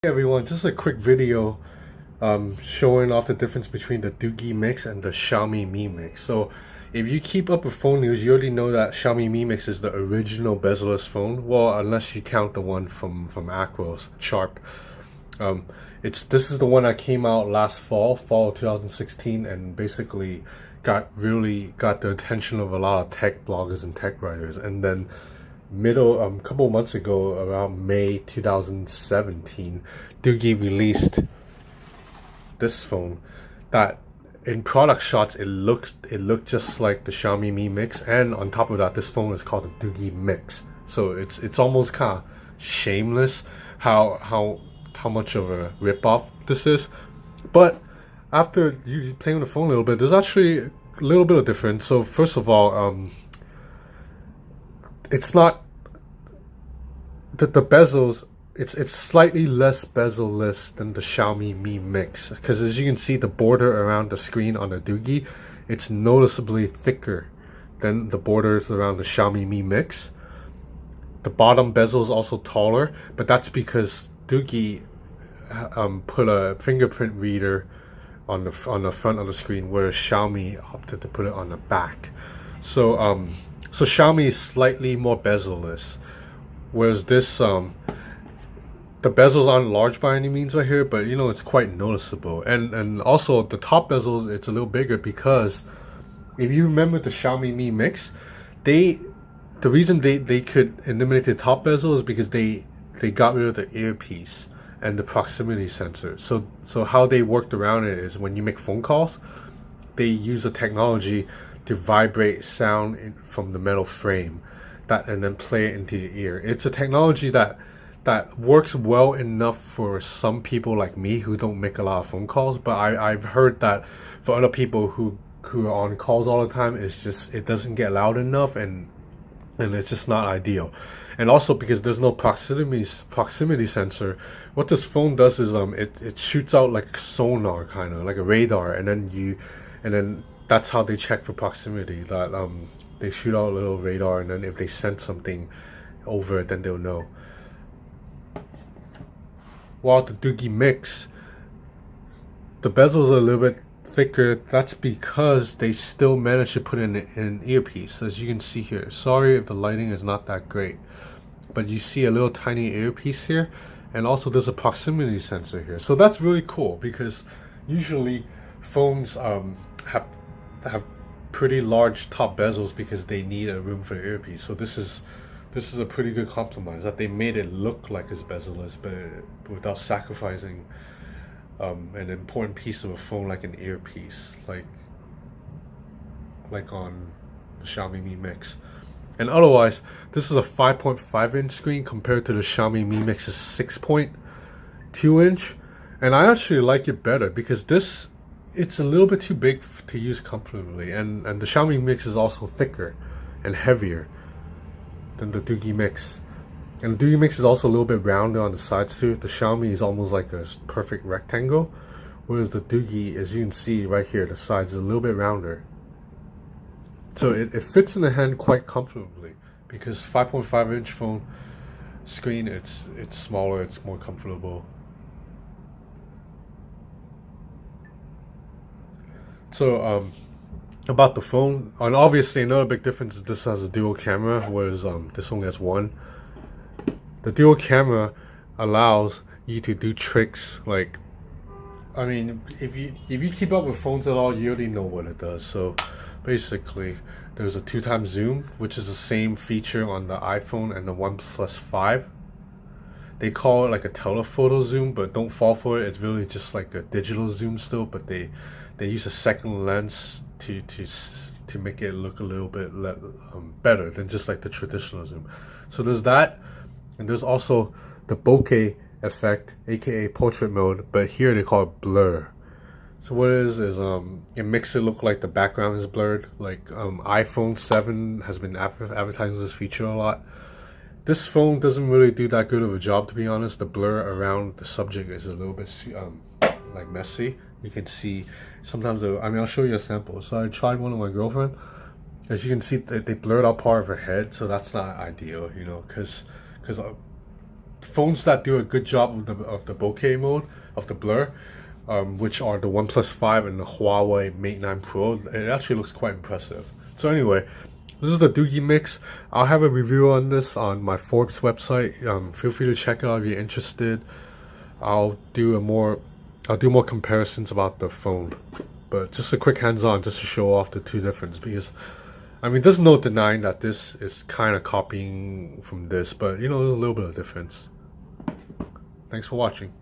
Hey everyone, just a quick video showing off the difference between the DOOGEE Mix and the Xiaomi Mi Mix. So if you keep up with phone news, you already know that Xiaomi Mi Mix is the original bezel-less phone. Well, unless you count the one from Acros, Sharp. This is the one that came out last fall of 2016, and basically got the attention of a lot of tech bloggers and tech writers. And then couple months ago, around May 2017, DOOGEE released this phone that in product shots it looked just like the Xiaomi Mi Mix, and on top of that, this phone is called the DOOGEE Mix. So it's almost kind of shameless how much of a ripoff this is. But after you playing with the phone a little bit, there's actually a little bit of difference. So first of all, it's not the bezels. It's slightly less bezel-less than the Xiaomi Mi Mix, because as you can see, the border around the screen on the DOOGEE, it's noticeably thicker than the borders around the Xiaomi Mi Mix. The bottom bezel is also taller, but that's because DOOGEE put a fingerprint reader on the front of the screen, whereas Xiaomi opted to put it on the back. So Xiaomi is slightly more bezel-less, whereas this the bezels aren't large by any means right here, but you know, it's quite noticeable. And also the top bezel, it's a little bigger, because if you remember the Xiaomi Mi Mix, the reason they could eliminate the top bezel is because they got rid of the earpiece and the proximity sensor. So how they worked around it is, when you make phone calls, they use a technology to vibrate sound from the metal frame and then play it into your ear. It's a technology that works well enough for some people like me who don't make a lot of phone calls, but I've heard that for other people who are on calls all the time, it doesn't get loud enough, and it's just not ideal. And also because there's no proximity sensor, what this phone does is it shoots out like sonar, kind of like a radar, and then that's how they check for proximity. That they shoot out a little radar, and then if they sense something over it, then they'll know. While the DOOGEE Mix, the bezels are a little bit thicker. That's because they still managed to put in an earpiece, as you can see here. Sorry if the lighting is not that great, but you see a little tiny earpiece here, and also there's a proximity sensor here. So that's really cool, because usually phones have pretty large top bezels because they need a room for the earpiece. So this is a pretty good compromise, that they made it look like it's bezel-less, but without sacrificing an important piece of a phone like an earpiece, like on the Xiaomi Mi Mix. And otherwise, this is a 5.5 inch screen compared to the Xiaomi Mi Mix's 6.2 inch, and I actually like it better, because it's a little bit too big to use comfortably, and the Xiaomi Mix is also thicker and heavier than the DOOGEE Mix. And the DOOGEE Mix is also a little bit rounder on the sides too. The Xiaomi is almost like a perfect rectangle, whereas the DOOGEE, as you can see right here, the sides is a little bit rounder. So it fits in the hand quite comfortably, because 5.5 inch phone screen, it's smaller, it's more comfortable. So about the phone, and obviously another big difference is this has a dual camera, whereas this only has one. The dual camera allows you to do tricks like, I mean, if you keep up with phones at all, you already know what it does. So basically, there's a 2x zoom, which is the same feature on the iPhone and the OnePlus 5. They call it like a telephoto zoom, but don't fall for it. It's really just like a digital zoom still, but they use a second lens to make it look a little bit better than just like the traditional zoom. So there's that, and there's also the bokeh effect, aka portrait mode, but here they call it blur. So what it is it makes it look like the background is blurred. Like iPhone 7 has been advertising this feature a lot. This phone doesn't really do that good of a job, to be honest. The blur around the subject is a little bit like messy. You can see sometimes, I'll show you a sample. So I tried one on my girlfriend. As you can see, they blurred out part of her head, so that's not ideal, you know, because phones that do a good job of the bokeh mode, of the blur, which are the OnePlus 5 and the Huawei Mate 9 Pro. It actually looks quite impressive. So anyway, this is the DOOGEE mix. I'll have a review on this on my Forbes website. Feel free to check it out if you're interested. I'll do more comparisons about the phone, but just a quick hands-on just to show off the two differences, because I mean there's no denying that this is kind of copying from this, but you know, there's a little bit of difference. Thanks for watching.